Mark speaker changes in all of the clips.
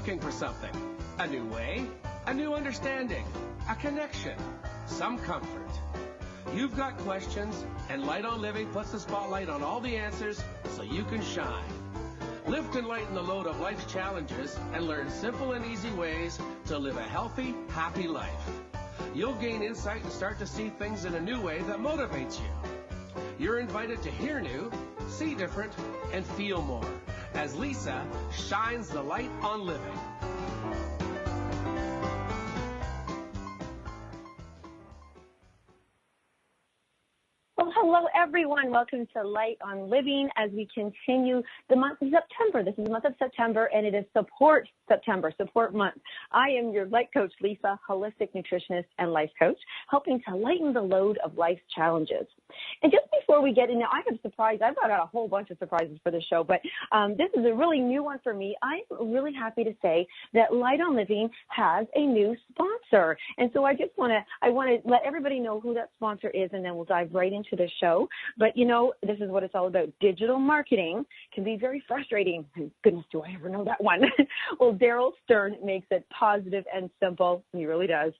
Speaker 1: looking for something. A new way, a new understanding, a connection, some comfort. You've got questions, and Light on Living puts the spotlight on all the answers so you can shine. Lift and lighten the load of life's challenges and learn simple and easy ways to live a healthy, happy life. You'll gain insight and start to see things in a new way that motivates you. You're invited to hear new, see different, and feel more as Lisa shines the light on living.
Speaker 2: Well, hello, everyone. Welcome to Light on Living as we continue the month of September. This is the month of September, and it is Support September, Support Month. I am your light coach, Lisa, holistic nutritionist and life coach, helping to lighten the load of life's challenges. And just before we get in, now I have a surprise. I've got a whole bunch of surprises for this show, but this is a really new one for me. I'm really happy to say that Light on Living has a new sponsor. And so I want to let everybody know who that sponsor is, and then we'll dive right into the show. But, you know, this is what it's all about. Digital marketing can be very frustrating. Goodness, do I ever know that one? Well, Daryl Stern makes it positive and simple. He really does.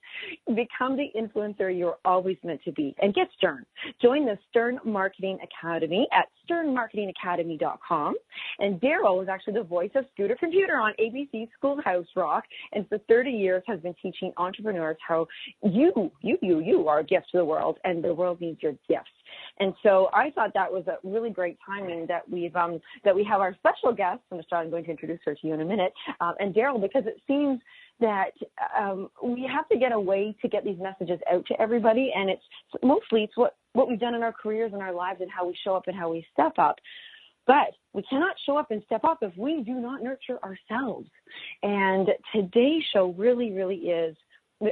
Speaker 2: Become the influencer you're always meant to be and get Stern. Join the Stern Marketing Academy at sternmarketingacademy.com. And Daryl is actually the voice of Scooter Computer on ABC Schoolhouse Rock, and for 30 years has been teaching entrepreneurs how you are a gift to the world, and the world needs your gifts. And so I thought that was a really great timing that we have our special guest, I'm going to introduce her to you in a minute, and Daryl, because it seems that we have to get a way to get these messages out to everybody, and it's what we've done in our careers and our lives and how we show up and how we step up. But we cannot show up and step up if we do not nurture ourselves. And today's show really, really is,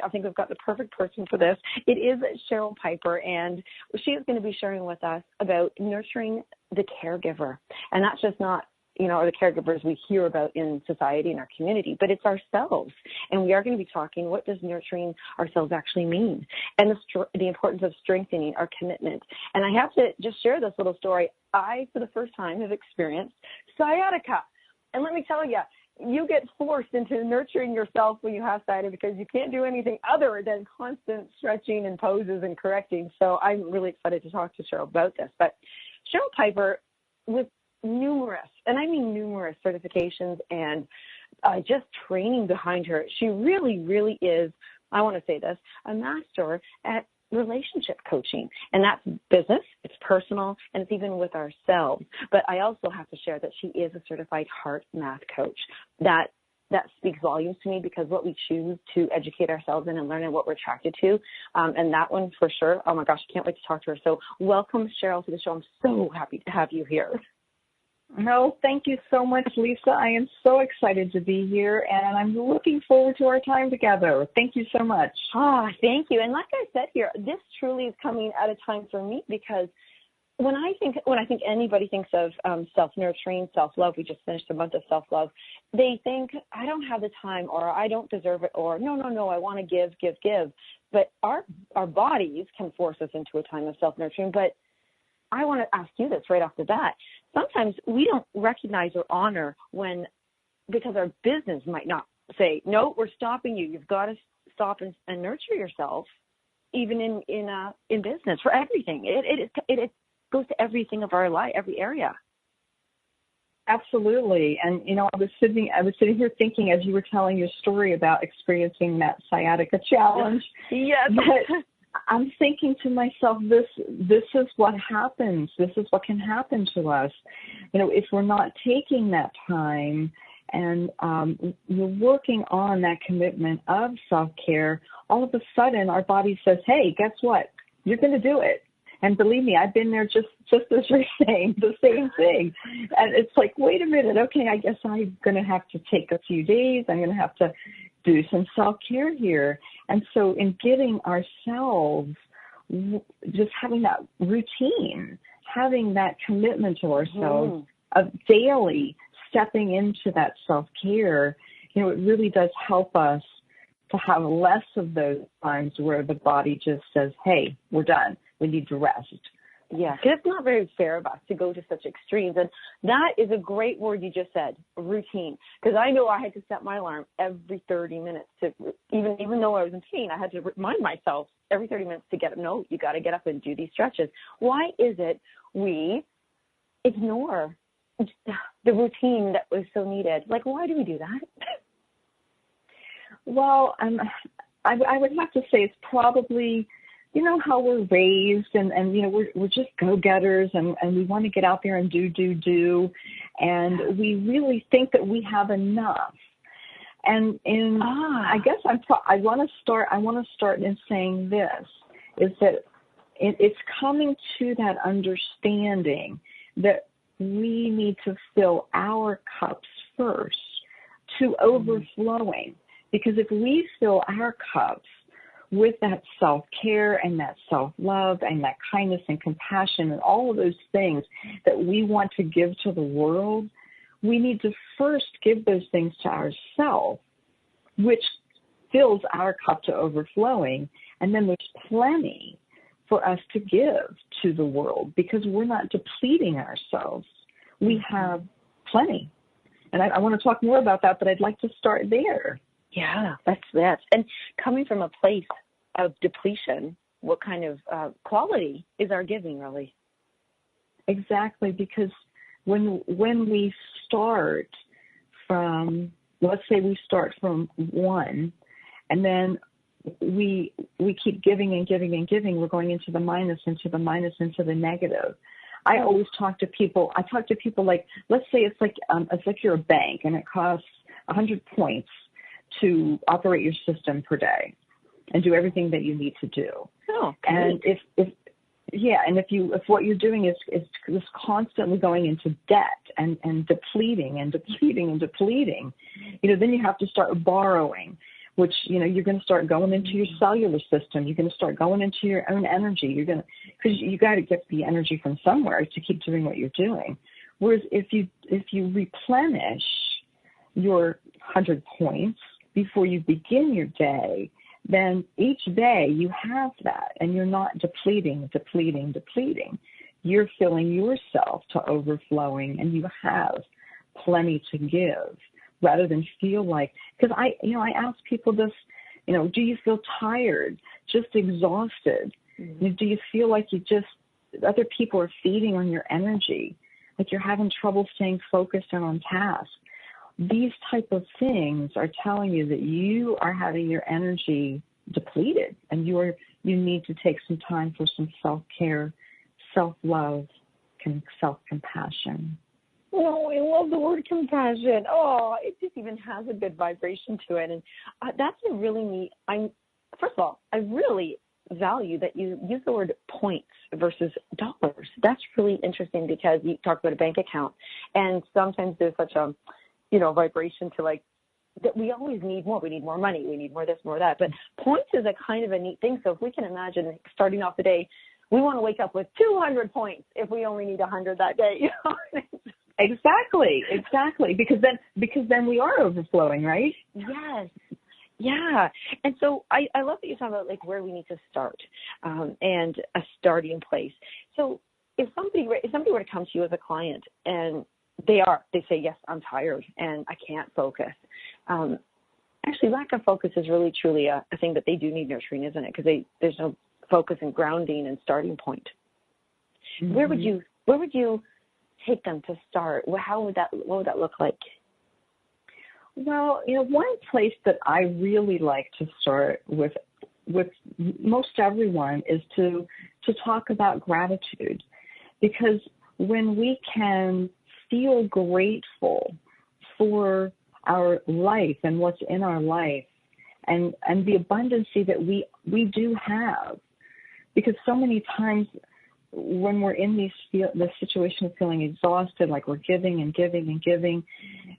Speaker 2: I think we've got the perfect person for this. It is Cheryl Piper, and she is going to be sharing with us about nurturing the caregiver. And that's just not, the caregivers we hear about in society and our community, but it's ourselves. And we are going to be talking, what does nurturing ourselves actually mean? And the importance of strengthening our commitment. And I have to just share this little story. I, for the first time, have experienced sciatica. And let me tell you, you get forced into nurturing yourself when you have sciatica because you can't do anything other than constant stretching and poses and correcting. So I'm really excited to talk to Cheryl about this. But Cheryl Piper, with numerous, and I mean numerous certifications and just training behind her, she really, really is, I want to say this, a master at relationship coaching. And that's business, it's personal, and it's even with ourselves. But I also have to share that she is a certified heart math coach. That speaks volumes to me, because what we choose to educate ourselves in and learn and what we're attracted to, and that one for sure, oh my gosh, I can't wait to talk to her. So welcome, Cheryl, to the show. I'm so happy to have you here.
Speaker 3: No, thank you so much, Lisa. I am so excited to be here, and I'm looking forward to our time together. Thank you so much.
Speaker 2: Thank you. And like I said here, this truly is coming at a time for me, because when I think anybody thinks of self-nurturing, self-love, we just finished a month of self-love, they think, I don't have the time, or I don't deserve it, or no, I want to give. But our bodies can force us into a time of self-nurturing. But I want to ask you this right off the bat. Sometimes we don't recognize or honor because our business might not say, no, we're stopping you. You've got to stop and nurture yourself, even in business, for everything. It goes to everything of our life, every area.
Speaker 3: Absolutely. And, I was sitting here thinking, as you were telling your story about experiencing that sciatica challenge.
Speaker 2: Yes.
Speaker 3: I'm thinking to myself, this is what happens. This is what can happen to us. If we're not taking that time and we're working on that commitment of self-care, all of a sudden our body says, hey, guess what? You're going to do it. And believe me, I've been there just as you're saying, the same thing. And it's like, wait a minute, okay, I guess I'm going to have to take a few days. I'm going to have to do some self-care here. And so in getting ourselves, just having that routine, having that commitment to ourselves of daily stepping into that self-care, it really does help us to have less of those times where the body just says, hey, we're done. We need to rest.
Speaker 2: Yeah, because it's not very fair of us to go to such extremes. And that is a great word you just said, routine. Because I know I had to set my alarm every 30 minutes to, even though I was in pain, I had to remind myself every 30 minutes to get up. No, you got to get up and do these stretches. Why is it we ignore the routine that was so needed? Like, why do we do that?
Speaker 3: Well, I would have to say it's probably, you know, how we're raised and you know, we're just go-getters and we want to get out there and do. And we really think that we have enough. And I guess I want to start in saying this, is that it's coming to that understanding that we need to fill our cups first to overflowing. Because if we fill our cups with that self-care and that self-love and that kindness and compassion and all of those things that we want to give to the world, we need to first give those things to ourselves, which fills our cup to overflowing. And then there's plenty for us to give to the world because we're not depleting ourselves. We have plenty. And I want to talk more about that, but I'd like to start there.
Speaker 2: Yeah, that's. And coming from a place of depletion, what kind of quality is our giving, really?
Speaker 3: Exactly, because when we start from, let's say we start from 1, and then we keep giving and giving and giving, we're going into the minus, into the negative. I always talk to people like, let's say it's like you're a bank and it costs 100 points to operate your system per day and do everything that you need to do.
Speaker 2: Oh,
Speaker 3: and if what you're doing is constantly going into debt and depleting, you know, then you have to start borrowing, which, you know, you're going to start going into your cellular system. You're going to start going into your own energy. Because you got to get the energy from somewhere to keep doing what you're doing. Whereas if you replenish your 100 points before you begin your day, then each day you have that and you're not depleting. You're filling yourself to overflowing and you have plenty to give rather than feel like, because I ask people this, you know, do you feel tired, just exhausted? Mm-hmm. Do you feel like other people are feeding on your energy, like you're having trouble staying focused and on task? These type of things are telling you that you are having your energy depleted and you need to take some time for some self-care, self-love, and self-compassion.
Speaker 2: Oh, I love the word compassion. Oh, it just even has a good vibration to it. And that's a really neat, first of all, I really value that you use the word points versus dollars. That's really interesting because you talk about a bank account and sometimes there's such a, you know, vibration to like that we always need more. We need more money. We need more this, more that. But points is a kind of a neat thing. So if we can imagine starting off the day, we want to wake up with 200 points if we only need 100 that day. You know?
Speaker 3: Exactly. Because then we are overflowing, right?
Speaker 2: Yes. Yeah. And so I love that you talk about like where we need to start and a starting place. So if somebody were to come to you as a client and they say, yes, I'm tired and I can't focus. Actually, lack of focus is really truly a thing that they do need nurturing, isn't it? Because there's no focus and grounding and starting point. Mm-hmm. Where would you take them to start? What would that look like?
Speaker 3: Well, you know, one place that I really like to start with most everyone is to talk about gratitude, because when we can feel grateful for our life and what's in our life and the abundancy that we do have, because so many times when we're in the situation of feeling exhausted, like we're giving and giving and giving,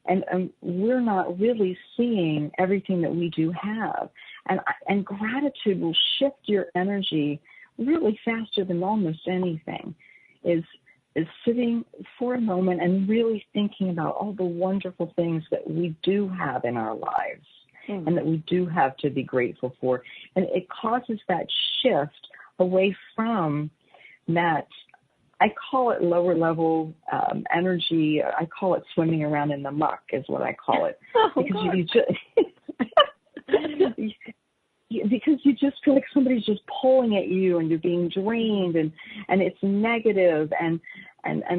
Speaker 3: and we're not really seeing everything that we do have. And gratitude will shift your energy really faster than almost anything, is sitting for a moment and really thinking about all the wonderful things that we do have in our lives and that we do have to be grateful for. And it causes that shift away from that I call it lower level energy. I call it swimming around in the muck is what I call it. Because you just feel like somebody's just pulling at you and you're being drained and it's negative and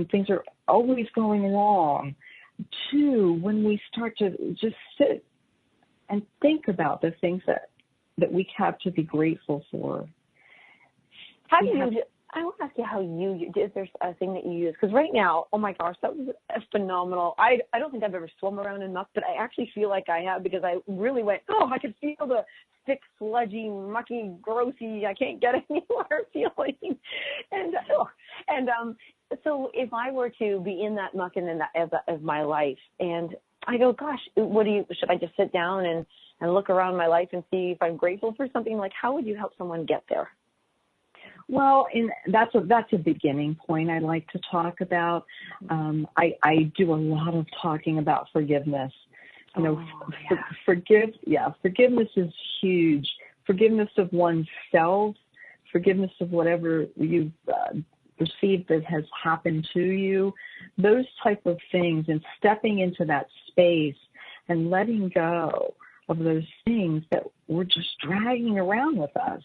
Speaker 3: things are always going wrong. Two, when we start to just sit and think about the things that we have to be grateful for.
Speaker 2: I want to ask you how is there a thing that you use? Because right now, oh my gosh, that was a phenomenal. I don't think I've ever swum around in muck, but I actually feel like I have because I really went, I could feel the thick, sludgy, mucky, grossy, I can't get anywhere feeling. So if I were to be in that muck and in that of my life, and I go, gosh, should I just sit down and look around my life and see if I'm grateful for something? Like, how would you help someone get there?
Speaker 3: Well, that's a beginning point I like to talk about. I do a lot of talking about forgiveness. Forgiveness is huge. Forgiveness of oneself, forgiveness of whatever you've perceived that has happened to you, those type of things, and stepping into that space and letting go of those things that we're just dragging around with us.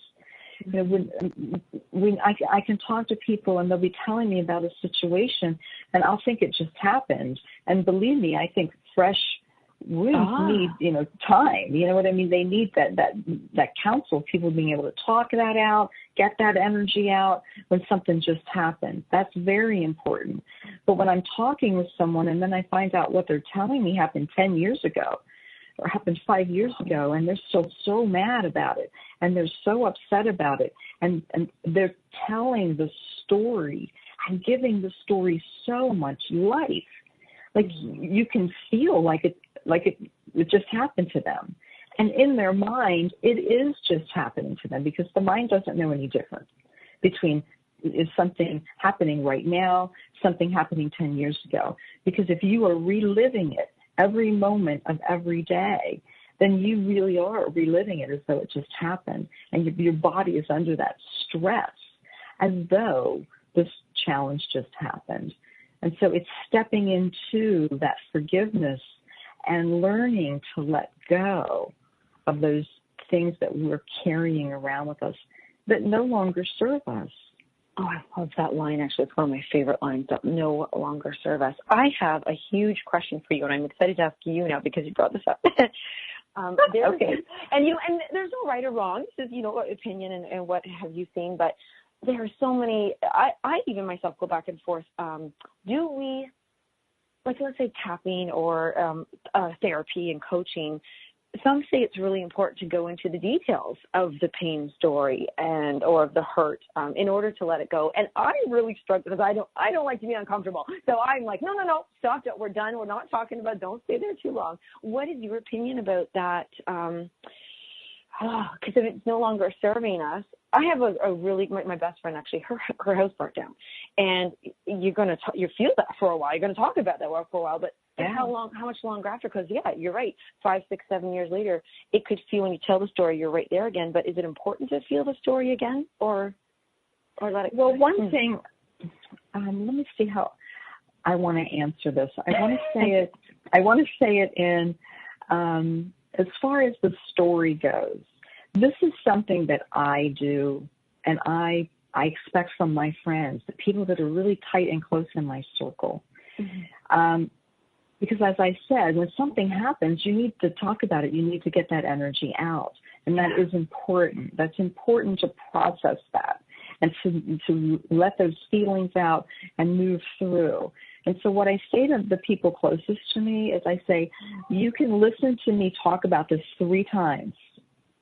Speaker 3: When I can talk to people and they'll be telling me about a situation and I'll think it just happened. And believe me, I think fresh wounds need, time. You know what I mean? They need that counsel, people being able to talk that out, get that energy out when something just happened. That's very important. But when I'm talking with someone and then I find out what they're telling me happened 10 years ago or happened 5 years ago, and they're still so mad about it, and they're so upset about it, and they're telling the story and giving the story so much life. Like you can feel like it just happened to them. And in their mind, it is just happening to them because the mind doesn't know any difference between is something happening right now, something happening 10 years ago. Because if you are reliving it every moment of every day, then you really are reliving it as though it just happened. And your body is under that stress as though this challenge just happened. And so it's stepping into that forgiveness and learning to let go of those things that we're carrying around with us that no longer serve us.
Speaker 2: Oh, I love that line. Actually, it's one of my favorite lines, that no longer serve us. I have a huge question for you, and I'm excited to ask you now because you brought this up.
Speaker 3: Okay.
Speaker 2: And there's no right or wrong. This is, opinion and what have you seen, but there are so many. I even myself go back and forth. Do we, let's say tapping or therapy and coaching, some say it's really important to go into the details of the pain story or of the hurt in order to let it go. And I really struggle because I don't like to be uncomfortable. So I'm like, no, stop it. We're done. We're not talking about, don't stay there too long. What is your opinion about that? Because if it's no longer serving us, I have a really, my best friend actually, her house burnt down, and you feel that for a while. You're going to talk about that for a while, but how much longer after? Because you're right. 5, 6, 7 years later, it could feel when you tell the story, you're right there again. But is it important to feel the story again, or let it?
Speaker 3: Well, one thing. Let me see how I want to answer this. I want to say it in as far as the story goes. This is something that I do, and I expect from my friends, the people that are really tight and close in my circle. Mm-hmm. Because as I said, when something happens, you need to talk about it. You need to get that energy out, and that is important. That's important to process that and to let those feelings out and move through. And so what I say to the people closest to me is I say, you can listen to me talk about this 3 times.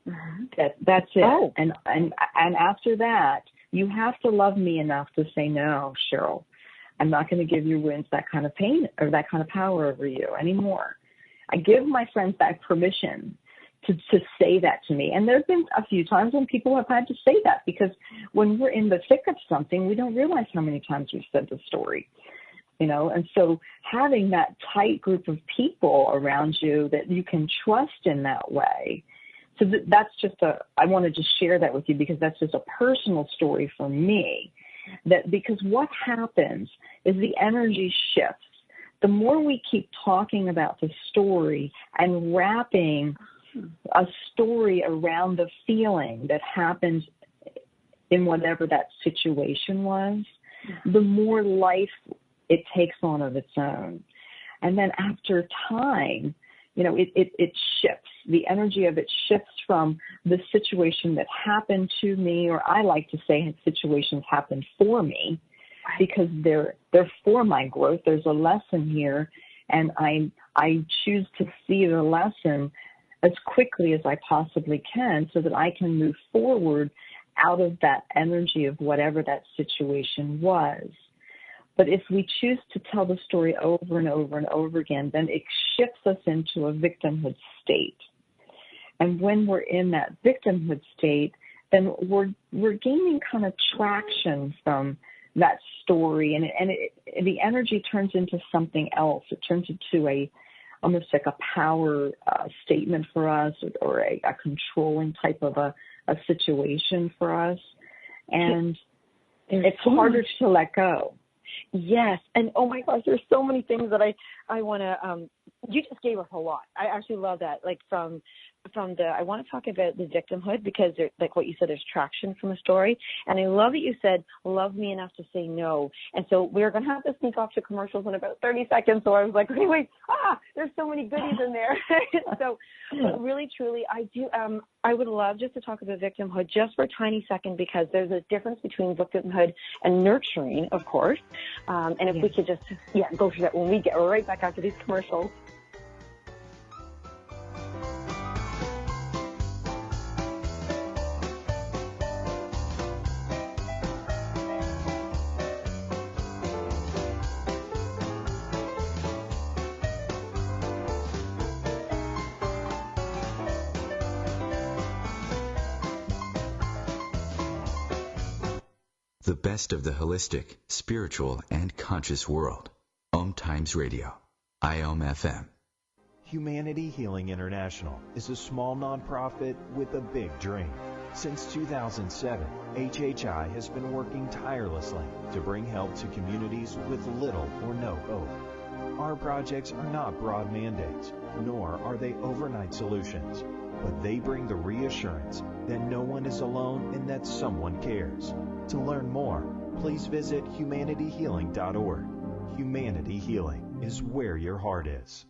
Speaker 3: Mm-hmm. That's it. Oh. And after that, you have to love me enough to say, no, Cheryl, I'm not going to give your wounds that kind of pain or that kind of power over you anymore. I give my friends that permission to say that to me. And there have been a few times when people have had to say that, because when we're in the thick of something, we don't realize how many times we've said the story. And so having that tight group of people around you that you can trust in that way. So that's just I want to just share that with you because that's just a personal story for me, that because what happens is the energy shifts. The more we keep talking about the story and wrapping a story around the feeling that happened in whatever that situation was, the more life it takes on of its own. And then after time, it shifts. The energy of it shifts from the situation that happened to me, or I like to say situations happened for me, because they're for my growth. There's a lesson here, and I choose to see the lesson as quickly as I possibly can so that I can move forward out of that energy of whatever that situation was. But if we choose to tell the story over and over and over again, then it shifts us into a victimhood state. And when we're in that victimhood state, then we're gaining kind of traction from that story, and the energy turns into something else. It turns into almost like a power statement for us, or a controlling type of a situation for us, and it's harder to let go.
Speaker 2: Yes, and oh my gosh, there's so many things that I want to. You just gave us a lot. I actually love that. Like from the, I want to talk about the victimhood, because like what you said, there's traction from a story, and I love that you said, love me enough to say no. And so we're going to have to sneak off to commercials in about 30 seconds. So I was like, wait, there's so many goodies in there. So really, truly, I would love just to talk about victimhood just for a tiny second, because there's a difference between victimhood and nurturing, of course. And if we could just, go through that when we get right back after these commercials.
Speaker 4: The best of the holistic, spiritual, and conscious world. Om Times Radio. IOM FM.
Speaker 5: Humanity Healing International is a small nonprofit with a big dream. Since 2007, HHI has been working tirelessly to bring help to communities with little or no hope. Our projects are not broad mandates, nor are they overnight solutions, but they bring the reassurance that no one is alone and that someone cares. To learn more, please visit humanityhealing.org. Humanity Healing is where your heart is.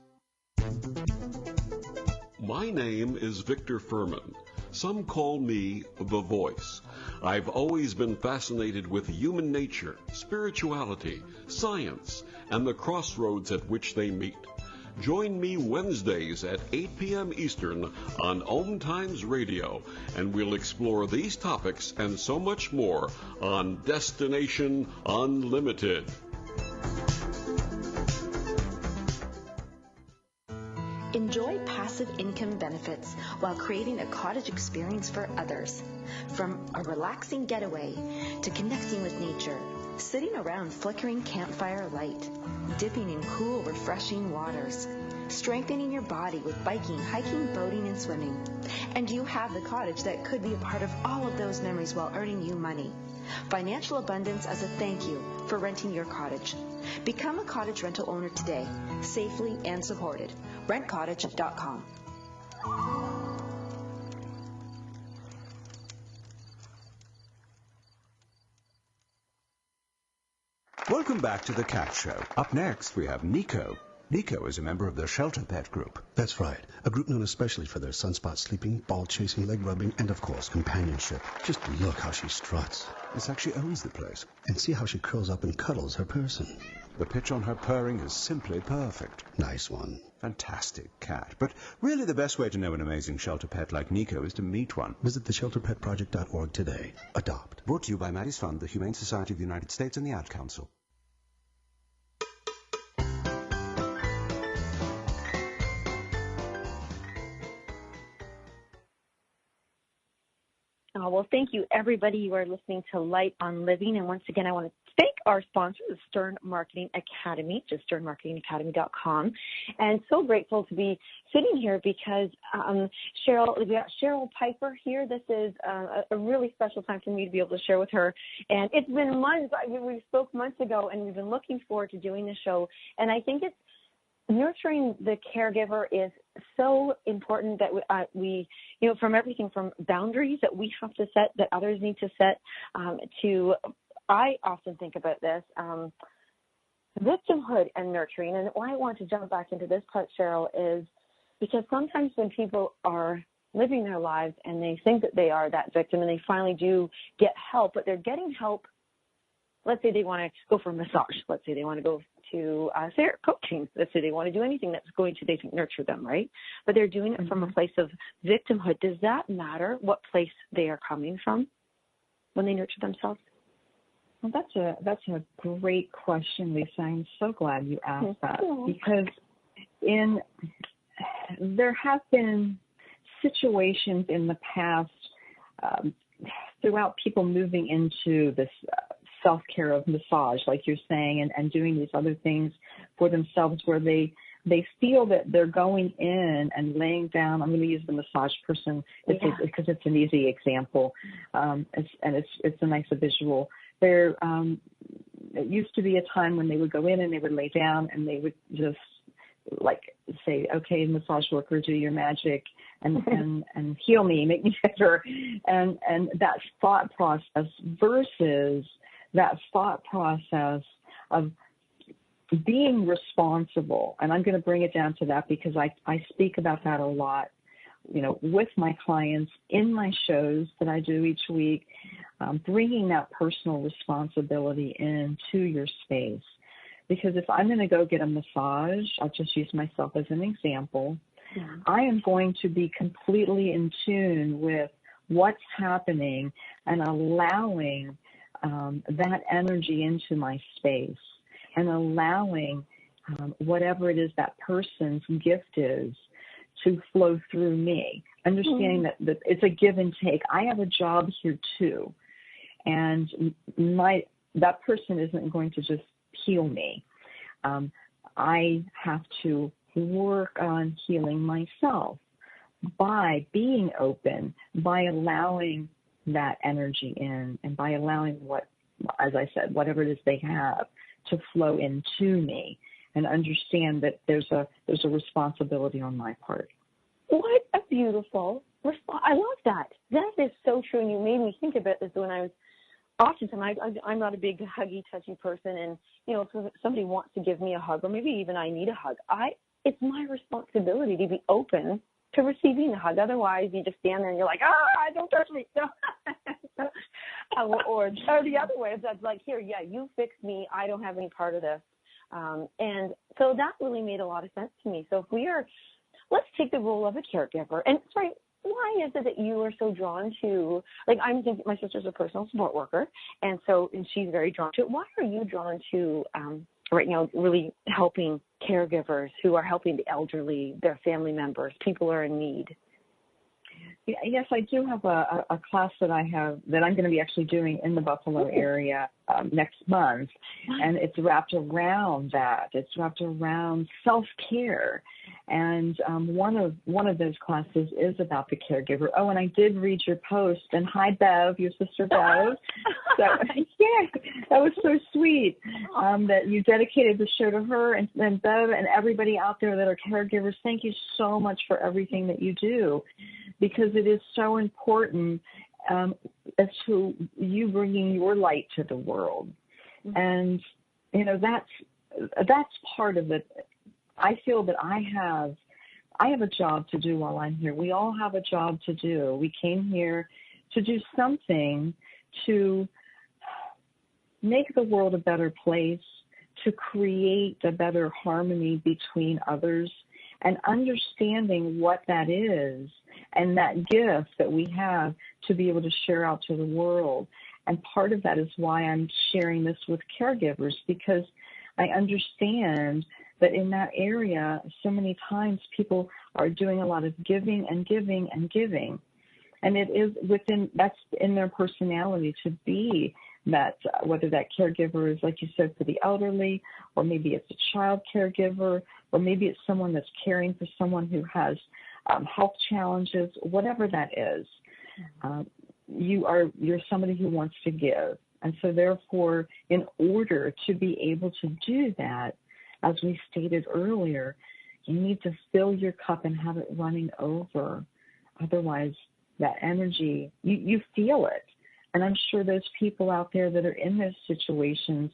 Speaker 6: My name is Victor Furman. Some call me the Voice. I've always been fascinated with human nature, spirituality, science, and the crossroads at which they meet. Join me Wednesdays at 8 p.m. Eastern on Om Times Radio, and we'll explore these topics and so much more on Destination Unlimited.
Speaker 7: Enjoy passive income benefits while creating a cottage experience for others. From a relaxing getaway to connecting with nature, sitting around flickering campfire light, dipping in cool, refreshing waters, strengthening your body with biking, hiking, boating, and swimming. And you have the cottage that could be a part of all of those memories while earning you money. Financial abundance as a thank you for renting your cottage. Become a cottage rental owner today, safely and supported. RentCottage.com.
Speaker 8: Welcome back to the Cat Show. Up next, we have Nico. Nico is a member of the Shelter Pet Group.
Speaker 9: That's right. A group known especially for their sunspot sleeping, ball chasing, leg rubbing, and of course, companionship. Just look how she struts.
Speaker 8: It's like she owns the place.
Speaker 9: And see how she curls up and cuddles her person.
Speaker 8: The pitch on her purring is simply perfect.
Speaker 9: Nice one.
Speaker 8: Fantastic cat. But really the best way to know an amazing shelter pet like Nico is to meet one.
Speaker 9: Visit theshelterpetproject.org today. Adopt.
Speaker 8: Brought to you by Maddie's Fund, the Humane Society of the United States, and the Ad Council.
Speaker 2: Oh, well, thank you, everybody. You are listening to Light on Living. And once again, I want to thank our sponsor, the Stern Marketing Academy, just sternmarketingacademy.com. And so grateful to be sitting here because we got Cheryl Piper here. This is a really special time for me to be able to share with her. And it's been months. We spoke months ago, and we've been looking forward to doing the show. And I think it's nurturing the caregiver is so important that we from everything from boundaries that we have to set, that others need to set, to, I often think about this, victimhood and nurturing. And why I want to jump back into this part, Cheryl, is because sometimes when people are living their lives and they think that they are that victim and they finally do get help, but they're getting help. Let's say they want to go for a massage. Let's say they want to go to coaching. Let's say they want to do anything that's going to, they think, nurture them, right? But they're doing it from a place of victimhood. Does that matter what place they are coming from when they nurture themselves?
Speaker 3: Well, that's a great question, Lisa. I'm so glad you asked that, because there have been situations in the past throughout people moving into this self-care of massage, like you're saying, and doing these other things for themselves where they feel that they're going in and laying down. I'm going to use the massage person because it's an easy example, it's a nice visual. It used to be a time when they would go in and they would lay down and they would just like say, okay, massage worker, do your magic and heal me, make me better. And that thought process versus that thought process of being responsible. And I'm going to bring it down to that because I speak about that a lot, with my clients in my shows that I do each week, bringing that personal responsibility into your space. Because if I'm going to go get a massage, I'll just use myself as an example, I am going to be completely in tune with what's happening and allowing that energy into my space and allowing whatever it is that person's gift is to flow through me, understanding that it's a give and take. I have a job here too, and that person isn't going to just heal me. I have to work on healing myself by being open, by allowing that energy in, and by allowing as I said, whatever it is they have to flow into me, and understand that there's a responsibility on my part.
Speaker 2: What a beautiful response. I love that. That is so true. And you made me think about this when I was, oftentimes I'm not a big huggy, touchy person. And, if somebody wants to give me a hug, or maybe even I need a hug, it's my responsibility to be open to receiving the hug. Otherwise, you just stand there and you're like, don't touch me. or the other way, if that's like, here, you fix me. I don't have any part of this. And so that really made a lot of sense to me. So let's take the role of a caregiver. And sorry, why is it that you are so drawn to, I'm thinking my sister's a personal support worker, and she's very drawn to it. Why are you drawn to right now really helping caregivers who are helping the elderly, their family members, people who are in need?
Speaker 3: Yes, I do have a class that I'm going to be actually doing in the Buffalo area next month, and it's wrapped around that. It's wrapped around self-care, and one of those classes is about the caregiver. Oh, and I did read your post, and hi, Bev, your sister Bev. So that was so sweet that you dedicated the show to her, and Bev and everybody out there that are caregivers. Thank you so much for everything that you do, because it is so important as to you bringing your light to the world. And, that's part of it. I feel that I have a job to do while I'm here. We all have a job to do. We came here to do something to make the world a better place, to create a better harmony between others, and understanding what that is and that gift that we have to be able to share out to the world. And part of that is why I'm sharing this with caregivers, because I understand that in that area, so many times people are doing a lot of giving and giving and giving. And it is that's in their personality to be whether that caregiver is, like you said, for the elderly, or maybe it's a child caregiver, or maybe it's someone that's caring for someone who has health challenges, whatever that is. You're somebody who wants to give. And so therefore, in order to be able to do that, as we stated earlier, you need to fill your cup and have it running over. Otherwise, that energy, you feel it. And I'm sure those people out there that are in those situations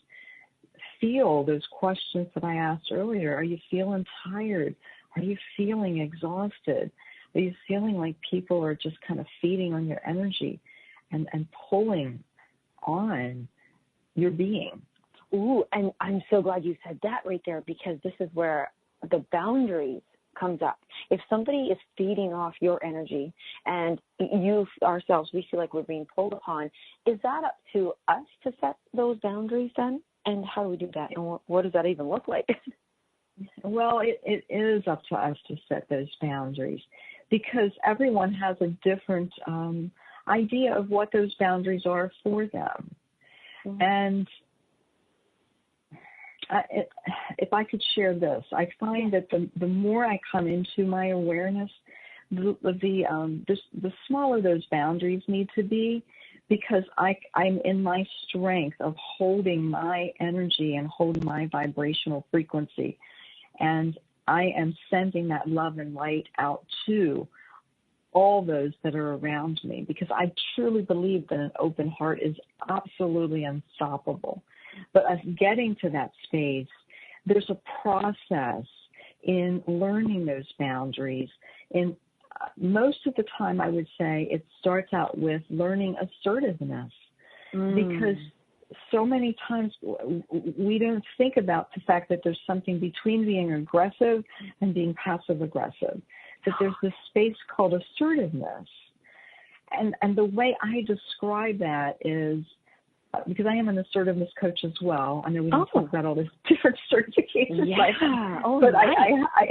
Speaker 3: feel those questions that I asked earlier. Are you feeling tired? Are you feeling exhausted? Are you feeling like people are just kind of feeding on your energy and pulling on your being?
Speaker 2: Ooh, and I'm so glad you said that right there, because this is where the boundaries comes up. If somebody is feeding off your energy and you ourselves, we feel like we're being pulled upon, is that up to us to set those boundaries then? And how do we do that? And what does that even look like?
Speaker 3: Well, it is up to us to set those boundaries, because everyone has a different idea of what those boundaries are for them. Mm-hmm. And if I could share this, I find that the more I come into my awareness, the smaller those boundaries need to be, because I'm in my strength of holding my energy and holding my vibrational frequency. And I am sending that love and light out to all those that are around me, because I truly believe that an open heart is absolutely unstoppable. But us getting to that space, there's a process in learning those boundaries. In most of the time, I would say it starts out with learning assertiveness, because so many times we don't think about the fact that there's something between being aggressive and being passive aggressive, that there's this space called assertiveness. And the way I describe that is, because I am an assertiveness coach as well. I know we don't talk about all these different certifications, but I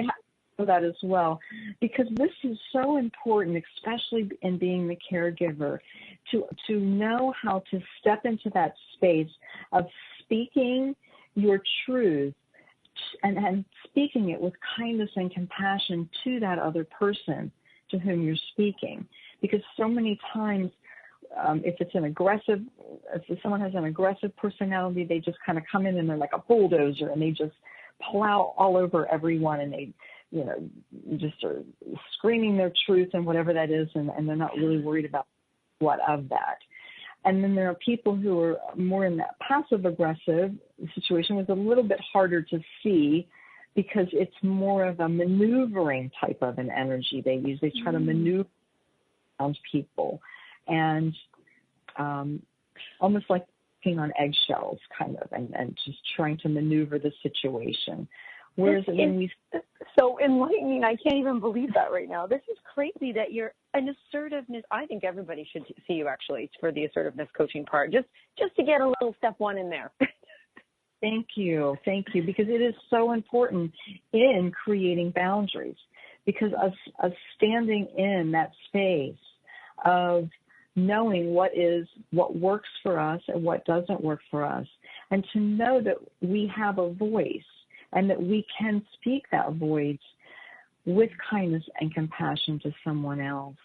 Speaker 3: have that as well, because this is so important, especially in being the caregiver, to know how to step into that space of speaking your truth and speaking it with kindness and compassion to that other person to whom you're speaking. Because so many times, if someone has an aggressive personality, they just kind of come in and they're like a bulldozer and they just plow all over everyone, and they, just are screaming their truth and whatever that is, and they're not really worried about what of that. And then there are people who are more in that passive aggressive situation, was a little bit harder to see, because it's more of a maneuvering type of an energy they use. They try to maneuver around people, and almost like walking on eggshells, kind of, and just trying to maneuver the situation. Whereas it's so enlightening. I can't even believe that right now. This is crazy that you're an assertiveness. I think everybody should see you actually for the assertiveness coaching part, just to get a little step one in there. Thank you, because it is so important in creating boundaries, because of standing in that space of knowing what works for us and what doesn't work for us, and to know that we have a voice and that we can speak that voice with kindness and compassion to someone else.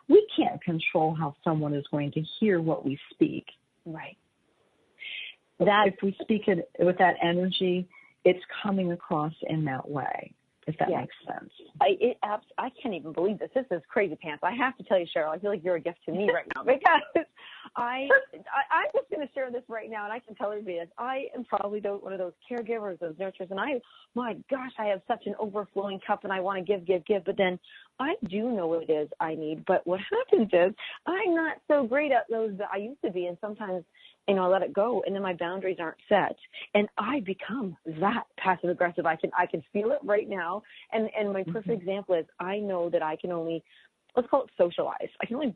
Speaker 3: We can't control how someone is going to hear what we speak. Right. If we speak it with that energy, it's coming across in that way, if that makes sense. I can't even believe this. This is crazy pants. I have to tell you, Cheryl, I feel like you're a gift to me right now, because I'm just going to share this right now, and I can tell everybody this. I am probably one of those caregivers, those nurturers, and my gosh, I have such an overflowing cup, and I want to give, but then I do know what it is I need. But what happens is I'm not so great at those that I used to be, and sometimes I let it go, and then my boundaries aren't set, and I become that passive aggressive. I can feel it right now, and my perfect example is I know that I can only, let's call it socialize. I can only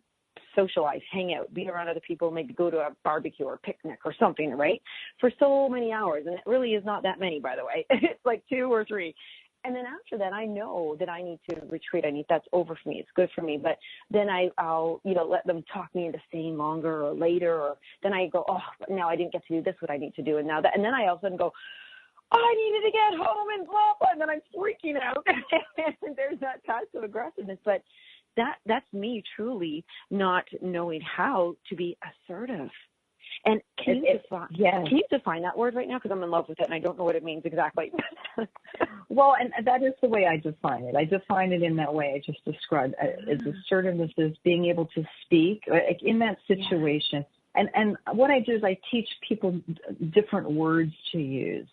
Speaker 3: socialize, hang out, be around other people, maybe go to a barbecue or picnic or something, right, for so many hours, and it really is not that many, by the way. It's like 2 or 3.
Speaker 2: And then after that, I know that I need to retreat. That's over for me. It's good for me. But then I'll, let them talk me into staying longer or later. Or then I go, oh, now I didn't get to do this, what I need to do. And now that, and then I all of a sudden go, I needed to get home and blah, blah. And then I'm freaking out. And there's that passive aggressiveness. But that's me truly not knowing how to be assertive. And can you define that word right now? Because I'm in love with it and I don't know what it means exactly.
Speaker 3: Well, and that is the way I define it. I define it in that way I just described. As assertiveness is being able to speak in that situation. Yeah. And what I do is I teach people different words to use.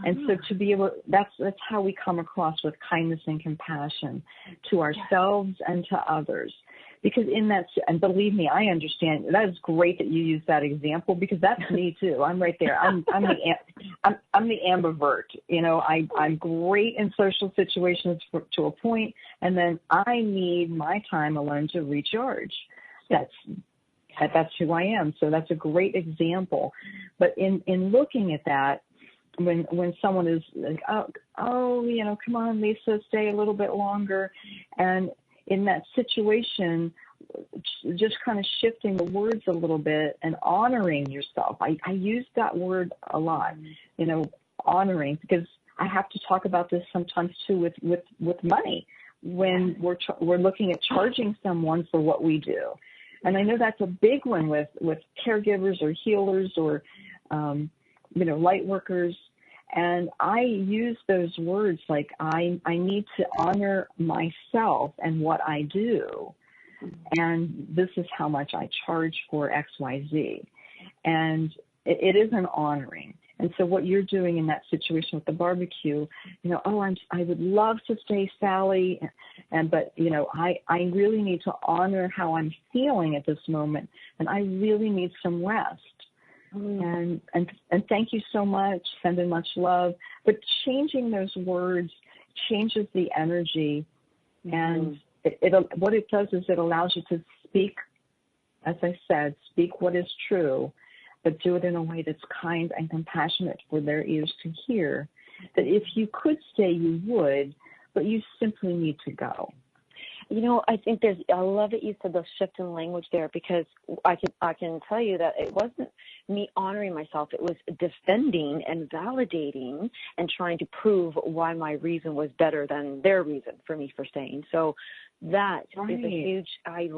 Speaker 3: And so to be able, that's how we come across with kindness and compassion to ourselves and to others. Because in that, and believe me, I understand. That is great that you use that example because that's me too. I'm right there. I'm the ambivert. I'm great in social situations to a point, and then I need my time alone to recharge. That's who I am. So that's a great example. But in looking at that, when someone is like, come on, Lisa, stay a little bit longer, and in that situation, just kind of shifting the words a little bit and honoring yourself. I use that word a lot, honoring, because I have to talk about this sometimes too with money when we're looking at charging someone for what we do. And I know that's a big one with caregivers or healers or, light workers. And I use those words like I need to honor myself and what I do. And this is how much I charge for XYZ. And it is an honoring. And so what you're doing in that situation with the barbecue, I would love to stay, Sally, but I really need to honor how I'm feeling at this moment, and I really need some rest. And thank you so much, sending much love. But changing those words changes the energy, and what it does is it allows you to speak, as I said, speak what is true, but do it in a way that's kind and compassionate for their ears to hear. That if you could stay, you would, but you simply need to go.
Speaker 2: I think I love that you said the shift in language there, because I can tell you that it wasn't me honoring myself. It was defending and validating and trying to prove why my reason was better than their reason for me for staying. So that is a huge, I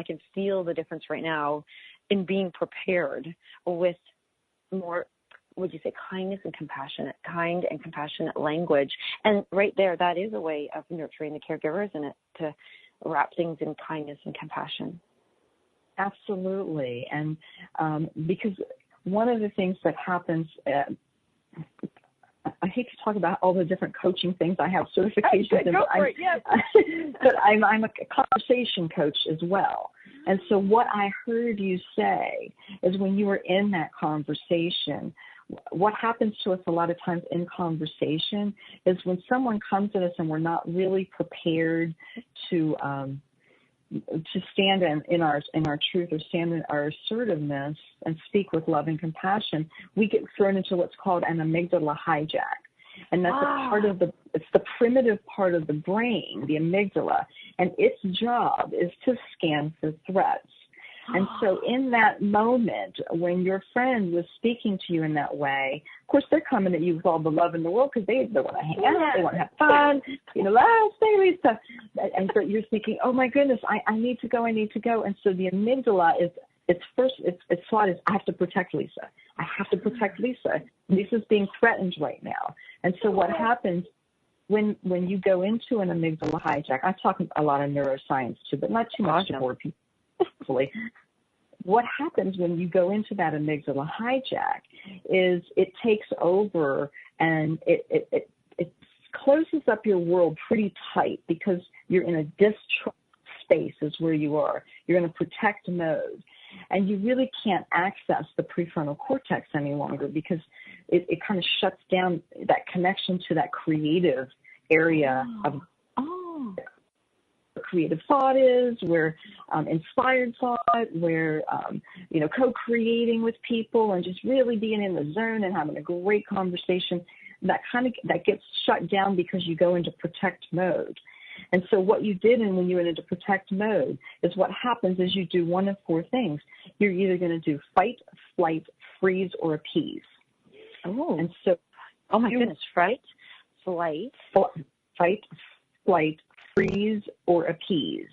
Speaker 2: can feel the difference right now in being prepared with more, would you say, kind and compassionate language. And right there, that is a way of nurturing the caregiver, isn't it? To wrap things in kindness and compassion.
Speaker 3: Absolutely. And because one of the things that happens, I hate to talk about all the different coaching things. I have certifications, but I'm a conversation coach as well. And so what I heard you say is when you were in that conversation, what happens to us a lot of times in conversation is when someone comes at us and we're not really prepared to stand in our truth or stand in our assertiveness and speak with love and compassion, we get thrown into what's called an amygdala hijack. And that's it's the primitive part of the brain, the amygdala, and its job is to scan for threats. And so in that moment, when your friend was speaking to you in that way, of course, they're coming at you with all the love in the world because they want to hang out, they want to have fun, let's stay, Lisa. And so you're thinking, oh, my goodness, I need to go. And so the amygdala its thought is, I have to protect Lisa. I have to protect Lisa. Lisa's being threatened right now. And so what happens when you go into an amygdala hijack, I talk a lot of neuroscience too, but not too much to bore people. What happens when you go into that amygdala hijack is it takes over and it closes up your world pretty tight because you're in a distrust space is where you are. You're in a protect mode. And you really can't access the prefrontal cortex any longer because it kind of shuts down that connection to that creative area of creative thought is, where inspired thought, where, co-creating with people and just really being in the zone and having a great conversation, that gets shut down because you go into protect mode. And so what you did, and when you went into protect mode, is what happens is you do one of four things. You're either going to do fight, flight, freeze, or appease.
Speaker 2: Oh.
Speaker 3: And so,
Speaker 2: oh my goodness, fight, flight,
Speaker 3: freeze, or appease.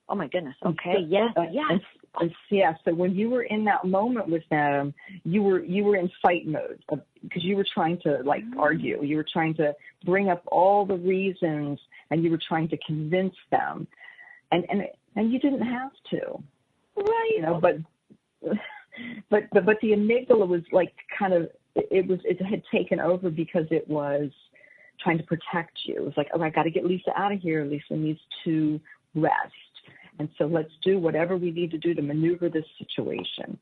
Speaker 2: Oh my goodness. Okay. Yes.
Speaker 3: Yes. So when you were in that moment with them, you were in fight mode because you were trying to argue. You were trying to bring up all the reasons, and you were trying to convince them, and you didn't have to,
Speaker 2: right?
Speaker 3: But the amygdala was it had taken over because it was trying to protect you. It was like, I got to get Lisa out of here. Lisa needs to rest. And so let's do whatever we need to do to maneuver this situation.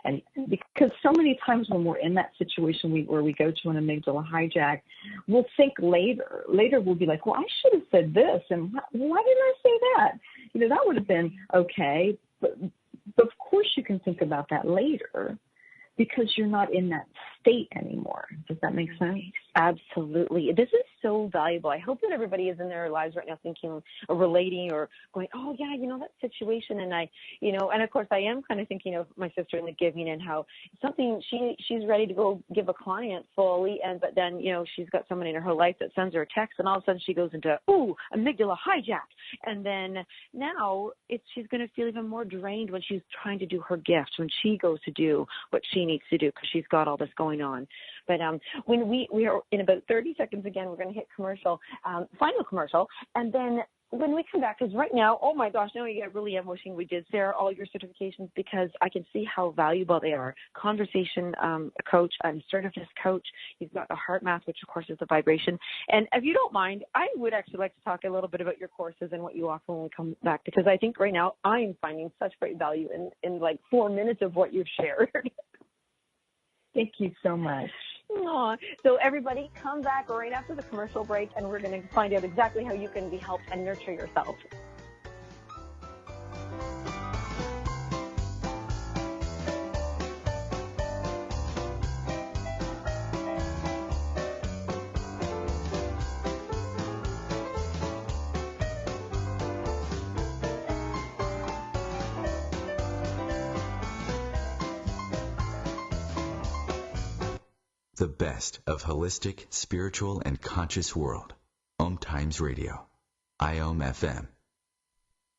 Speaker 3: And because so many times when we're in that situation where we go to an amygdala hijack, we'll think later. Later we'll be like, well, I should have said this. And why didn't I say that? That would have been okay. But of course you can think about that later because you're not in that state anymore. Does that make sense?
Speaker 2: Absolutely. This is so valuable. I hope that everybody is in their lives right now thinking or relating or going, oh yeah, that situation. And and of course I am kind of thinking of my sister in the giving and how something she's ready to go give a client fully. But then, she's got someone in her life that sends her a text and all of a sudden she goes into, amygdala hijack. And then now she's going to feel even more drained when she's trying to do her gift, when she goes to do what she needs to do because she's got all this going on. But when we are in about 30 seconds again, we're going to hit commercial, final commercial, and then when we come back, because right now, oh my gosh, now I get really wishing we did, Sarah, all your certifications because I can see how valuable they are. Conversation coach, assertiveness coach. You've got the heart math, which of course is the vibration. And if you don't mind, I would actually like to talk a little bit about your courses and what you offer when we come back, because I think right now I'm finding such great value in like 4 minutes of what you've shared.
Speaker 3: Thank you so much.
Speaker 2: Aww. So everybody come back right after the commercial break and we're going to find out exactly how you can be helped and nurture yourself.
Speaker 4: The best of holistic, spiritual, and conscious world. Om Times Radio. IOM FM.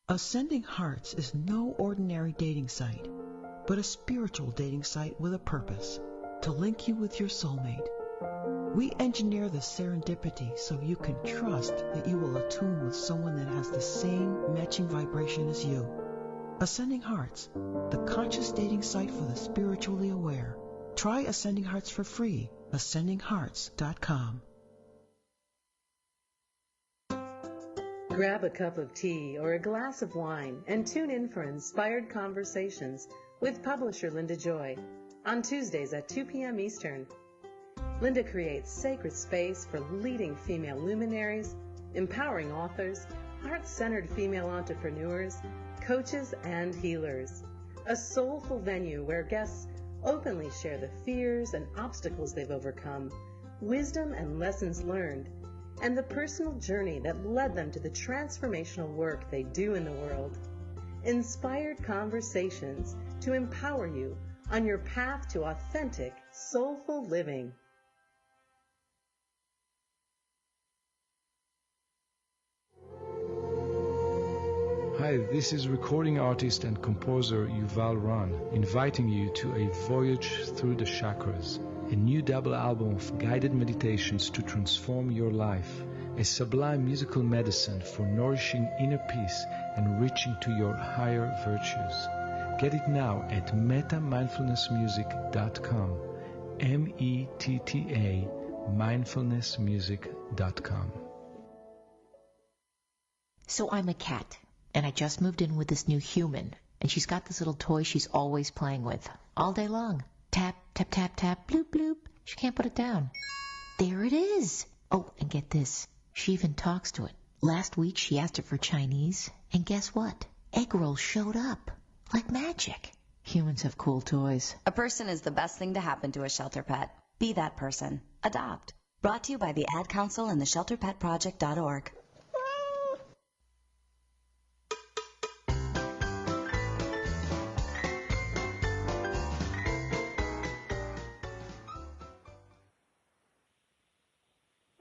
Speaker 10: Ascending Hearts is no ordinary dating site, but a spiritual dating site with a purpose, to link you with your soulmate. We engineer the serendipity so you can trust that you will attune with someone that has the same matching vibration as you. Ascending Hearts, the conscious dating site for the spiritually aware. Try Ascending Hearts for free. AscendingHearts.com.
Speaker 11: Grab a cup of tea or a glass of wine and tune in for Inspired Conversations with publisher Linda Joy on Tuesdays at 2 p.m. Eastern. Linda creates sacred space for leading female luminaries, empowering authors, heart-centered female entrepreneurs, coaches, and healers. A soulful venue where guests openly share the fears and obstacles they've overcome, wisdom and lessons learned, and the personal journey that led them to the transformational work they do in the world. Inspired Conversations to empower you on your path to authentic, soulful living.
Speaker 12: Hi, this is recording artist and composer Yuval Ran, inviting you to a voyage through the chakras, a new double album of guided meditations to transform your life, a sublime musical medicine for nourishing inner peace and reaching to your higher virtues. Get it now at metamindfulnessmusic.com, METTA mindfulnessmusic.com.
Speaker 13: So I'm a cat. And I just moved in with this new human, and she's got this little toy she's always playing with, all day long. Tap, tap, tap, tap, bloop, bloop. She can't put it down. There it is. Oh, and get this. She even talks to it. Last week she asked her for Chinese, and guess what? Egg rolls showed up. Like magic. Humans have cool toys.
Speaker 14: A person is the best thing to happen to a shelter pet. Be that person. Adopt. Brought to you by the Ad Council and the ShelterPetProject.org.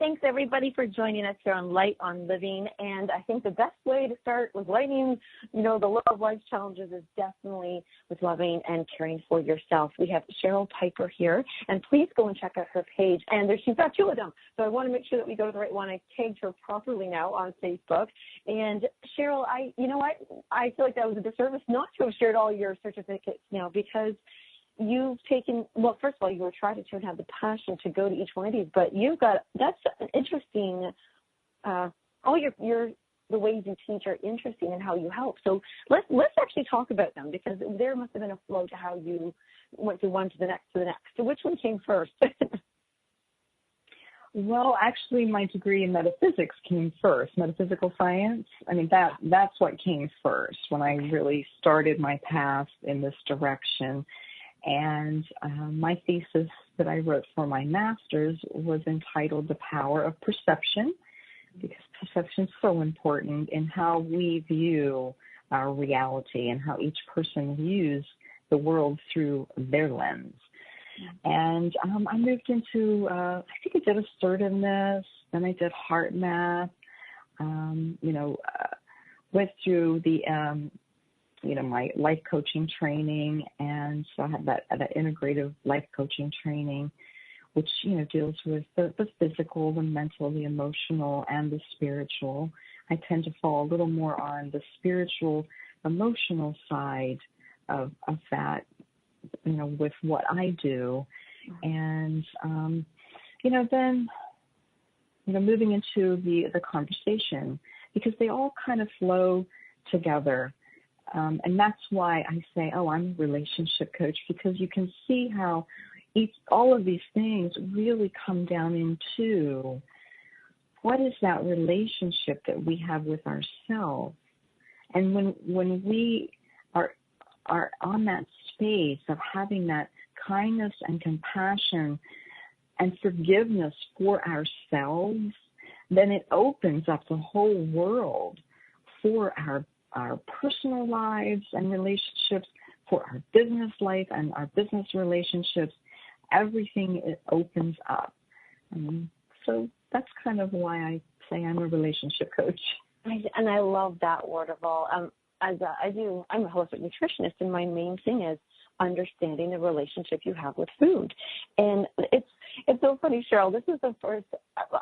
Speaker 2: Thanks, everybody, for joining us here on Light on Living. And I think the best way to start with lighting, the low of life's challenges is definitely with loving and caring for yourself. We have Cheryl Piper here, and please go and check out her page. And she's got two of them, so I want to make sure that we go to the right one. I tagged her properly now on Facebook. And Cheryl, you know what? I feel like that was a disservice not to have shared all your certificates now, because you've taken, well, first of all, you were trying to and have the passion to go to each one of these, but that's an interesting, all the ways you teach are interesting and how you help. So let's actually talk about them, because there must have been a flow to how you went from one to the next to the next. So which one came first?
Speaker 3: Well, actually, my degree in metaphysics came first, metaphysical science. I mean, that's what came first when I really started my path in this direction. And my thesis that I wrote for my master's was entitled The Power of Perception, because perception is so important in how we view our reality and how each person views the world through their lens. And I moved into, I think I did assertiveness, then I did heart math, went through the my life coaching training, and so I had that integrative life coaching training, which, deals with the physical, the mental, the emotional, and the spiritual. I tend to fall a little more on the spiritual, emotional side of that, with what I do. And, then, moving into the conversation, because they all kind of flow together. And that's why I say, I'm a relationship coach, because you can see how all of these things really come down into what is that relationship that we have with ourselves. And when we are on that space of having that kindness and compassion and forgiveness for ourselves, then it opens up the whole world for our personal lives and relationships, for our business life and our business relationships. Everything opens up. So that's kind of why I say I'm a relationship coach.
Speaker 2: And I love that word of all. I'm a holistic nutritionist, and my main thing is understanding the relationship you have with food. And it's so funny, Cheryl. This is the first,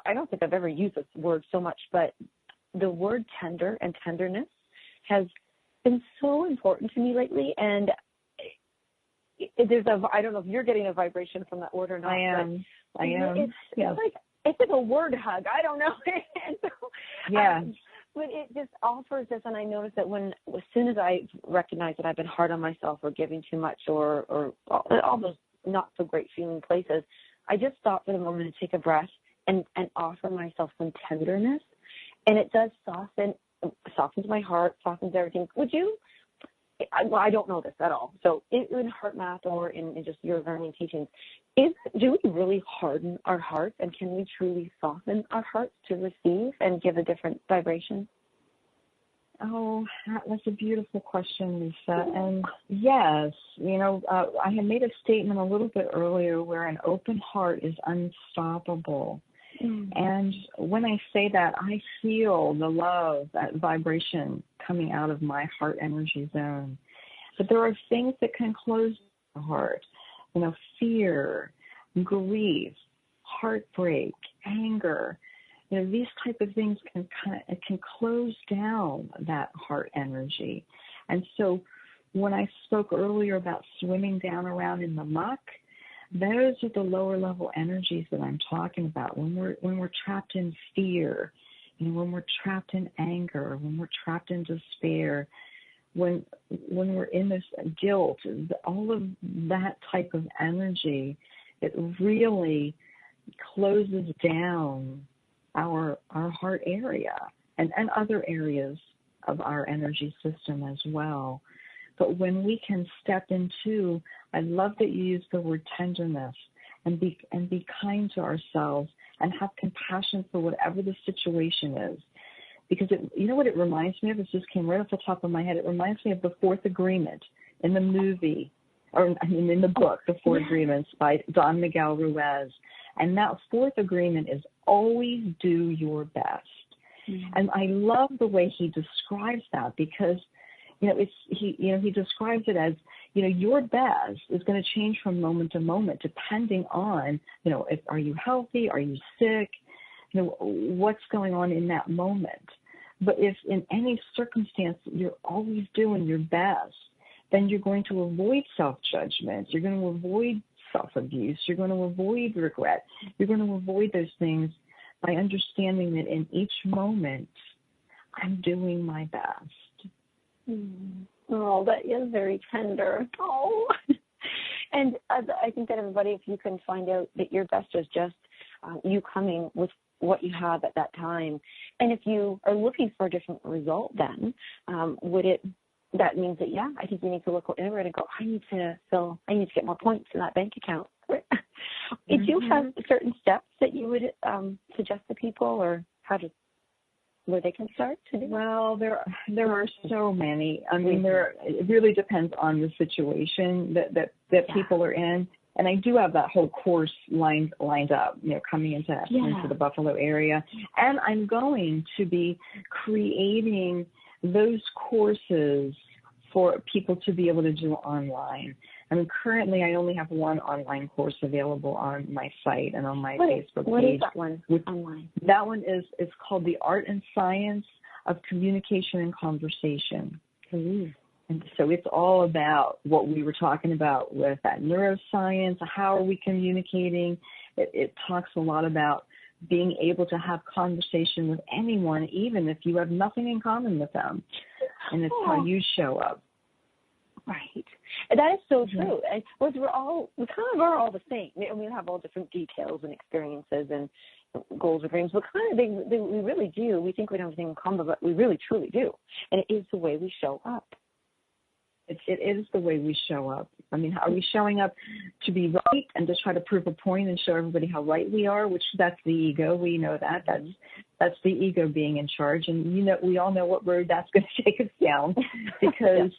Speaker 2: I don't think I've ever used this word so much, but the word tender and tenderness has been so important to me lately. And I don't know if you're getting a vibration from that word or not.
Speaker 3: I am.
Speaker 2: It's like a word hug. I don't know. But it just offers this, and I noticed that as soon as I recognize that I've been hard on myself or giving too much or all those not so great feeling places, I just stop for the moment and take a breath and offer myself some tenderness, and it does softens my heart, softens everything. I don't know this at all. So in heart math or in just your learning teachings, do we really harden our hearts, and can we truly soften our hearts to receive and give a different vibration?
Speaker 3: Oh, that's a beautiful question, Lisa. And yes, I had made a statement a little bit earlier where an open heart is unstoppable. And when I say that, I feel the love, that vibration coming out of my heart energy zone. But there are things that can close the heart, fear, grief, heartbreak, anger. These type of things can close down that heart energy. And so when I spoke earlier about swimming down around in the muck, those are the lower level energies that I'm talking about. When we're trapped in fear, when we're trapped in anger, when we're trapped in despair, when we're in this guilt, all of that type of energy, it really closes down our heart area. and other areas of our energy system as well. But when we can step into, I love that you use the word tenderness, and be kind to ourselves and have compassion for whatever the situation is. Because you know what it reminds me of? It just came right off the top of my head. It reminds me of the Fourth Agreement in the movie, in the book, The Four Agreements by Don Miguel Ruiz. And that fourth agreement is always do your best. Mm-hmm. And I love the way he describes that, because he describes it as, your best is going to change from moment to moment depending on, are you healthy? Are you sick? What's going on in that moment. But if in any circumstance you're always doing your best, then you're going to avoid self-judgment. You're going to avoid self-abuse. You're going to avoid regret. You're going to avoid those things by understanding that in each moment, I'm doing my best.
Speaker 2: Oh, that is very tender. Oh. And I think that everybody, if you can find out that your best is just you coming with what you have at that time. And if you are looking for a different result, then that means that, I think you need to look inward and go, I need to get more points in that bank account. If you have certain steps that you would suggest to people, or where they can start to do?
Speaker 3: Well, there are so many. I mean, it really depends on the situation that people are in. And I do have that whole course lined up, coming into the Buffalo area. And I'm going to be creating those courses for people to be able to do online. I mean, currently I only have one online course available on my site and on my Facebook page.
Speaker 2: What is that one online?
Speaker 3: That one is called The Art and Science of Communication and Conversation.
Speaker 2: Mm-hmm.
Speaker 3: And so it's all about what we were talking about with that neuroscience. How are we communicating? It talks a lot about being able to have conversation with anyone, even if you have nothing in common with them. And it's how you show up.
Speaker 2: Right. That is so true. And we kind of are all the same. We have all different details and experiences and goals or dreams, but kind of we really do. We think we don't have anything in common, but we really, truly do. And it is the way we show up.
Speaker 3: It is the way we show up. I mean, are we showing up to be right and to try to prove a point and show everybody how right we are? Which that's the ego. We know that. That's the ego being in charge. And we all know what road that's going to take us down, because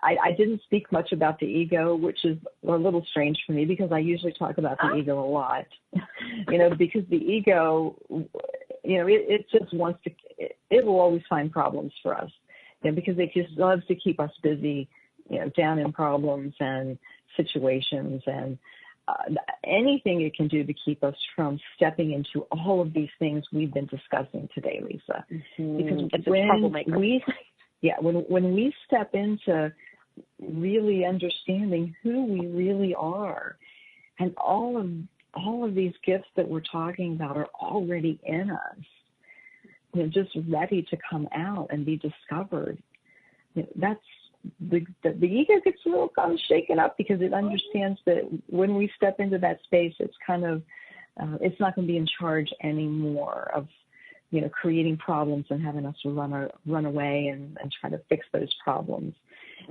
Speaker 3: I didn't speak much about the ego, which is a little strange for me, because I usually talk about the ego a lot. Because the ego, it just wants to. It will always find problems for us. Because it just loves to keep us busy, down in problems and situations, and anything it can do to keep us from stepping into all of these things we've been discussing today, Lisa. Mm-hmm. Because
Speaker 2: it's a troublemaker.
Speaker 3: When we step into really understanding who we really are, and all of these gifts that we're talking about are already in us, just ready to come out and be discovered. That's the ego gets a little kind of shaken up, because it understands that when we step into that space, it's kind of it's not going to be in charge anymore of creating problems and having us run away and try to fix those problems.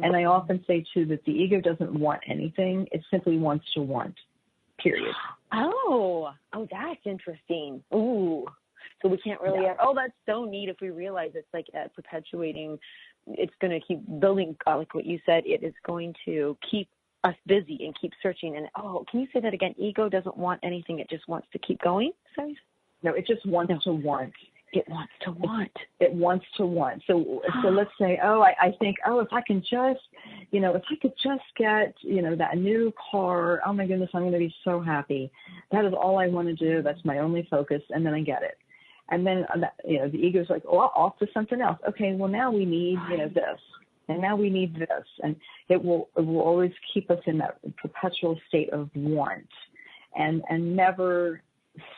Speaker 3: And I often say too that the ego doesn't want anything; it simply wants to want. Period.
Speaker 2: Oh, that's interesting. Ooh. So we can't really that's so neat if we realize it's like perpetuating. It's going to keep building, like what you said, it is going to keep us busy and keep searching. And, can you say that again? Ego doesn't want anything. It just wants to keep going? Sorry?
Speaker 3: No, it just wants to want.
Speaker 2: It wants to want.
Speaker 3: It wants to want. So let's say, I think, if I can just, if I could just get, that new car, oh my goodness, I'm going to be so happy. That is all I want to do. That's my only focus. And then I get it. And then, the ego's like, off to something else. Okay, well, now we need, this. And now we need this. And it will always keep us in that perpetual state of want and never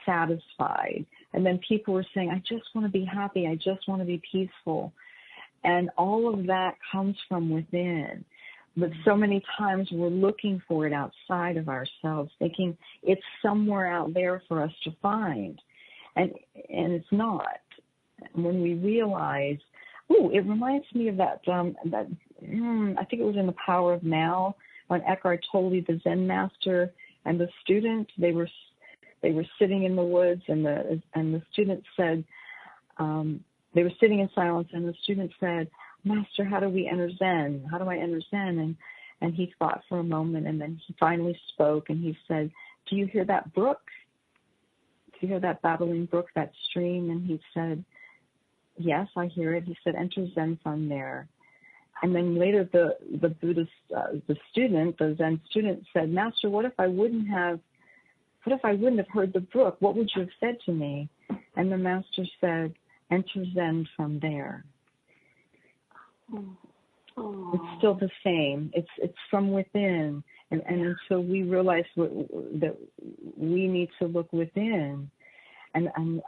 Speaker 3: satisfied. And then people were saying, I just want to be happy. I just want to be peaceful. And all of that comes from within. But so many times we're looking for it outside of ourselves, thinking it's somewhere out there for us to find. And it's not. when we realize, it reminds me of that, I think it was in The Power of Now, when Eckhart Tolle, the Zen master, and the student, they were sitting in the woods, and the student said, they were sitting in silence, and the student said, Master, how do we enter Zen? How do I enter Zen? And he thought for a moment, and then he finally spoke, and he said, do you hear that brook? Do you hear that babbling brook, that stream? And he said, yes, I hear it. He said, enter Zen from there. And then later the Buddhist, the Zen student said, Master, what if I wouldn't have heard the brook? What would you have said to me? And the master said, enter Zen from there. It's still the same. It's from within. And until we realize that we need to look within and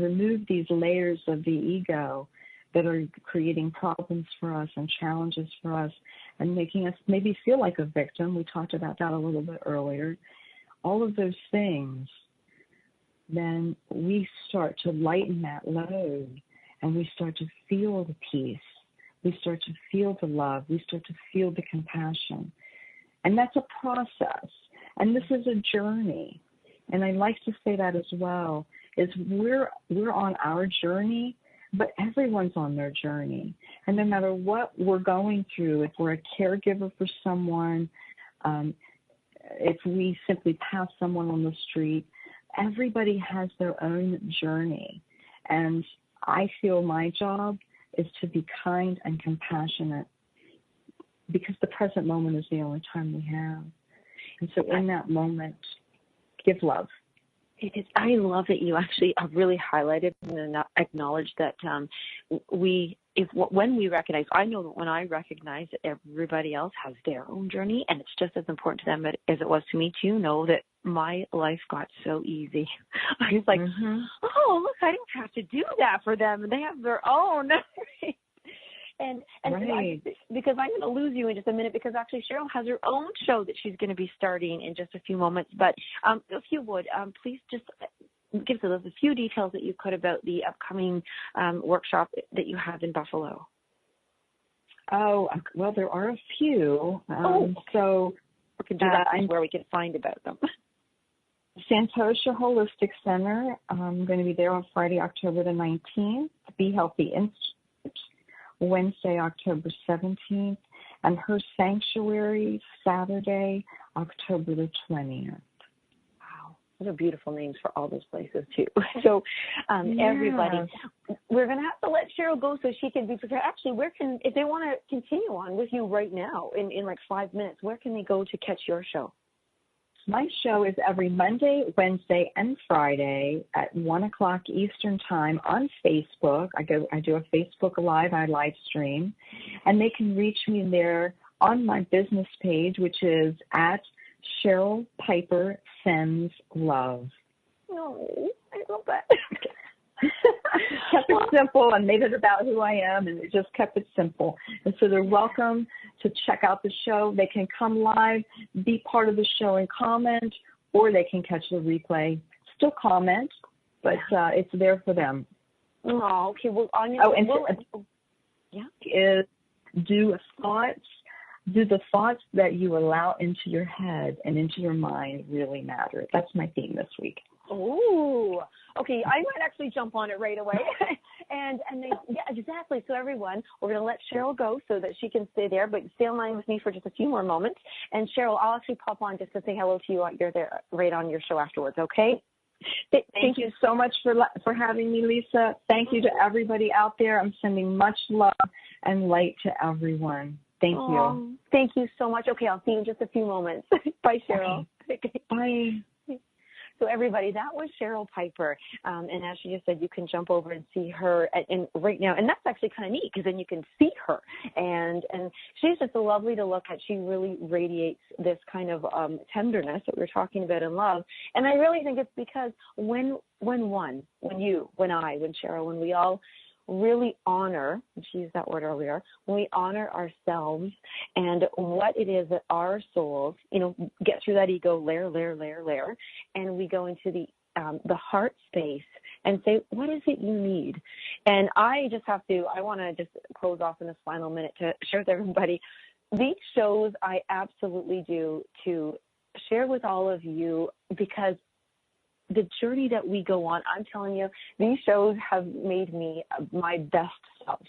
Speaker 3: remove these layers of the ego that are creating problems for us and challenges for us and making us maybe feel like a victim. We talked about that a little bit earlier. All of those things, then we start to lighten that load and we start to feel the peace. We start to feel the love. We start to feel the compassion. And that's a process. And this is a journey. And I like to say that as well, is we're on our journey, but everyone's on their journey. And no matter what we're going through, if we're a caregiver for someone, if we simply pass someone on the street, everybody has their own journey. And I feel my job is to be kind and compassionate because the present moment is the only time we have. And so in that moment, give love.
Speaker 2: I love that you actually really highlighted and acknowledged that when we recognize, I know that when I recognize that everybody else has their own journey and it's just as important to them as it was to me to know that my life got so easy. I was like, oh, look, I don't have to do that for them. They have their own. And
Speaker 3: right.
Speaker 2: Because I'm going to lose you in just a minute because actually Cheryl has her own show that she's going to be starting in just a few moments. But if you would, please just give us a few details that you could about the upcoming workshop that you have in Buffalo.
Speaker 3: Oh, well, there are a few. So
Speaker 2: we can do that where we can find about them.
Speaker 3: Santosha Holistic Center. I'm going to be there on Friday, October the 19th. Be Healthy Institute, Wednesday, October 17th, and Her Sanctuary, Saturday, October the 20th.
Speaker 2: Wow, those are beautiful names for all those places, too. So, everybody, we're going to have to let Cheryl go so she can be prepared. Actually, if they want to continue on with you right now in like 5 minutes, where can they go to catch your show?
Speaker 3: My show is every Monday, Wednesday, and Friday at 1 o'clock Eastern Time on Facebook. I do a Facebook Live. I live stream. And they can reach me there on my business page, which is at Cheryl Piper Sends Love.
Speaker 2: Oh, I love that.
Speaker 3: Kept it simple and made it about who I am, and it just kept it simple. And so they're welcome to check out the show. They can come live, be part of the show and comment, or they can catch the replay. Still comment, but it's there for them.
Speaker 2: Oh, okay. Well,
Speaker 3: is do the thoughts that you allow into your head and into your mind really matter. That's my theme this week.
Speaker 2: Oh, okay. I might actually jump on it right away. Exactly. So everyone, we're going to let Cheryl go so that she can stay there, but stay online with me for just a few more moments. And Cheryl, I'll actually pop on just to say hello to you. You're there right on your show afterwards. Okay.
Speaker 3: Thank you so much for having me, Lisa. Thank you to everybody out there. I'm sending much love and light to everyone. Thank you.
Speaker 2: Thank you so much. Okay. I'll see you in just a few moments. Bye, Cheryl.
Speaker 3: Okay. Bye.
Speaker 2: So everybody, that was Cheryl Piper. And as she just said, you can jump over and see her right now. And that's actually kind of neat because then you can see her. And she's just lovely to look at. She really radiates this kind of tenderness that we're talking about in love. And I really think it's because when Cheryl, when we all really honor, and she used that word earlier, when we honor ourselves and what it is that our souls, get through that ego layer, and we go into the the heart space and say, what is it you need? And I want to just close off in this final minute to share with everybody. These shows I absolutely do to share with all of you because the journey that we go on, I'm telling you, these shows have made me my best self.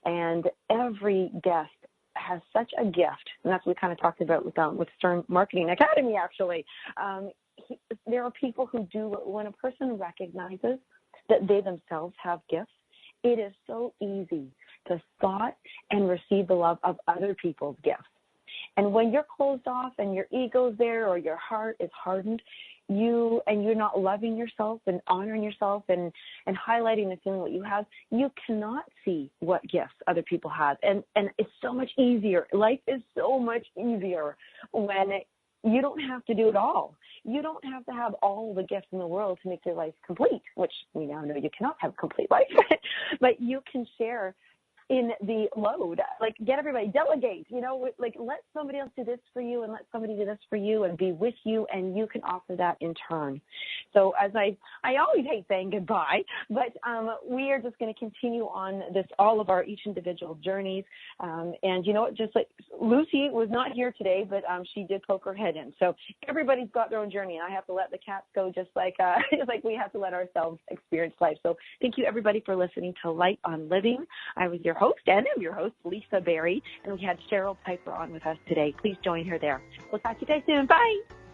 Speaker 2: And every guest has such a gift, and that's what we kind of talked about with Stern Marketing Academy, actually. There are people who do, when a person recognizes that they themselves have gifts, it is so easy to spot and receive the love of other people's gifts. And when you're closed off and your ego's there or your heart is hardened, you're not loving yourself and honoring yourself and highlighting the feeling that you have, you cannot see what gifts other people have. And it's so much easier. Life is so much easier when you don't have to do it all. You don't have to have all the gifts in the world to make your life complete, which we now know you cannot have a complete life, but you can share in the load, like get everybody, delegate, like let somebody else do this for you and let somebody do this for you and be with you, and you can offer that in turn. So as I always hate saying goodbye, but we are just going to continue on this, all of our each individual journeys. And you know what, just like Lucy was not here today, but she did poke her head in. So everybody's got their own journey, and I have to let the cats go just like we have to let ourselves experience life. So thank you everybody for listening to Light on Living. I was your host, and I'm your host, Lisa Berry, and we had Cheryl Piper on with us today. Please join her there. We'll talk to you guys soon. Bye.